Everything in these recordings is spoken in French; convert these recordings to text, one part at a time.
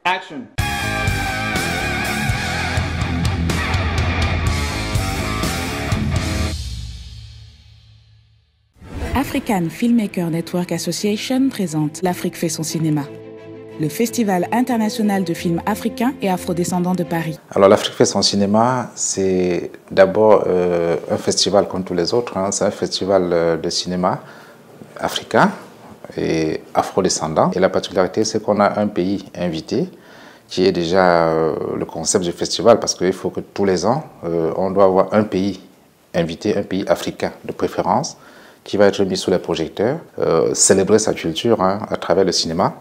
Action. African Filmmaker Network Association présente L'Afrique fait son cinéma, le festival international de films africains et afrodescendants de Paris. Alors l'Afrique fait son cinéma, c'est d'abord un festival comme tous les autres, hein. C'est un festival de cinéma africain et afrodescendant. Et la particularité, c'est qu'on a un pays invité qui est déjà le concept du festival, parce qu'il faut que tous les ans, on doit avoir un pays invité, un pays africain de préférence, qui va être mis sous les projecteurs, célébrer sa culture, hein, à travers le cinéma.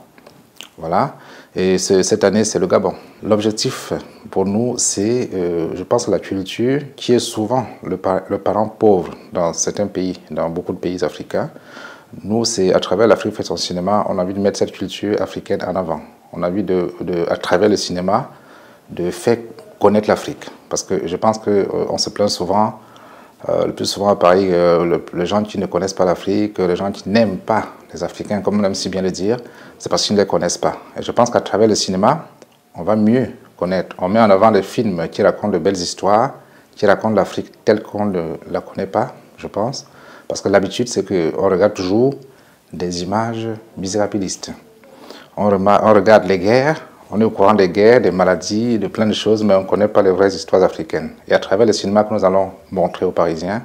Voilà. Et cette année, c'est le Gabon. L'objectif pour nous, c'est, je pense, la culture, qui est souvent le parent pauvre dans certains pays, dans beaucoup de pays africains. Nous, c'est à travers l'Afrique fait son cinéma, on a envie de mettre cette culture africaine en avant. On a envie à travers le cinéma, de faire connaître l'Afrique. Parce que je pense qu'on se plaint souvent, le plus souvent à Paris, les gens qui ne connaissent pas l'Afrique, les gens qui n'aiment pas les Africains, comme on aime si bien le dire, c'est parce qu'ils ne les connaissent pas. Et je pense qu'à travers le cinéma, on va mieux connaître. On met en avant des films qui racontent de belles histoires, qui racontent l'Afrique telle qu'on ne la connaît pas, je pense. Parce que l'habitude, c'est qu'on regarde toujours des images misérabilistes. On regarde les guerres, on est au courant des guerres, des maladies, de plein de choses, mais on ne connaît pas les vraies histoires africaines. Et à travers le cinéma que nous allons montrer aux Parisiens,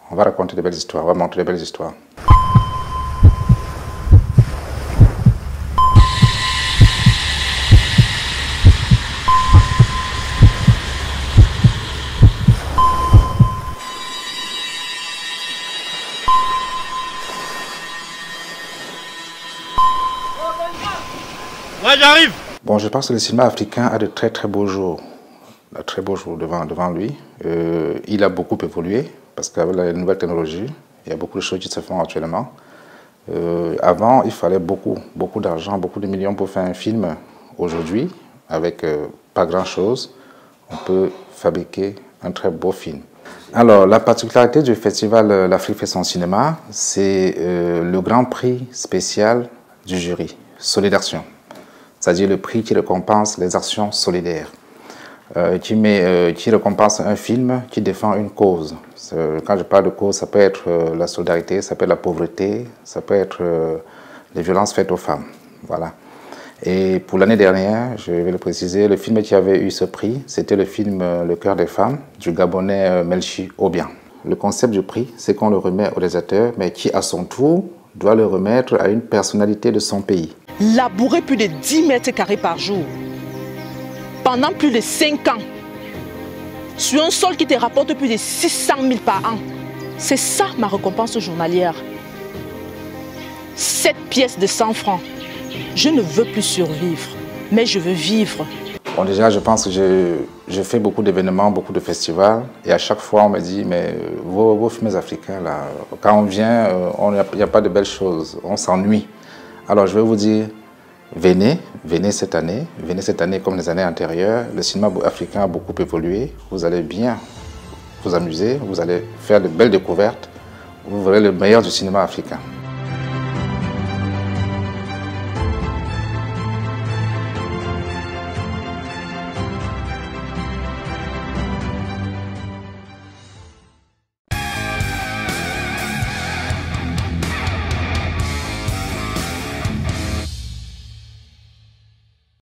on va raconter de belles histoires, on va montrer de belles histoires. Ouais, j'arrive. Bon, je pense que le cinéma africain a de très très beaux jours, devant lui. Il a beaucoup évolué, parce qu'avec la nouvelle technologie, il y a beaucoup de choses qui se font actuellement. Avant, il fallait beaucoup d'argent, beaucoup de millions pour faire un film. Aujourd'hui, avec pas grand-chose, on peut fabriquer un très beau film. Alors, la particularité du festival L'Afrique fait son cinéma, c'est le grand prix spécial du jury, Solidartion. C'est-à-dire le prix qui récompense les actions solidaires, qui récompense un film qui défend une cause. Quand je parle de cause, ça peut être la solidarité, ça peut être la pauvreté, ça peut être les violences faites aux femmes. Voilà. Et pour l'année dernière, je vais le préciser, le film qui avait eu ce prix, c'était le film Le cœur des femmes du Gabonais Melchi Obiang. Le concept du prix, c'est qu'on le remet au réalisateur, mais qui à son tour doit le remettre à une personnalité de son pays. Labourer plus de 10 mètres carrés par jour, pendant plus de 5 ans, sur un sol qui te rapporte plus de 600 000 par an. C'est ça ma récompense journalière. 7 pièces de 100 francs. Je ne veux plus survivre, mais je veux vivre. Bon, déjà, je pense que je fais beaucoup d'événements, beaucoup de festivals, et à chaque fois, on me dit, mais vos films africains, là, quand on vient, il n'y a pas de belles choses, on s'ennuie. Alors, je vais vous dire, venez cette année comme les années antérieures. Le cinéma africain a beaucoup évolué, vous allez bien vous amuser, vous allez faire de belles découvertes, vous verrez le meilleur du cinéma africain.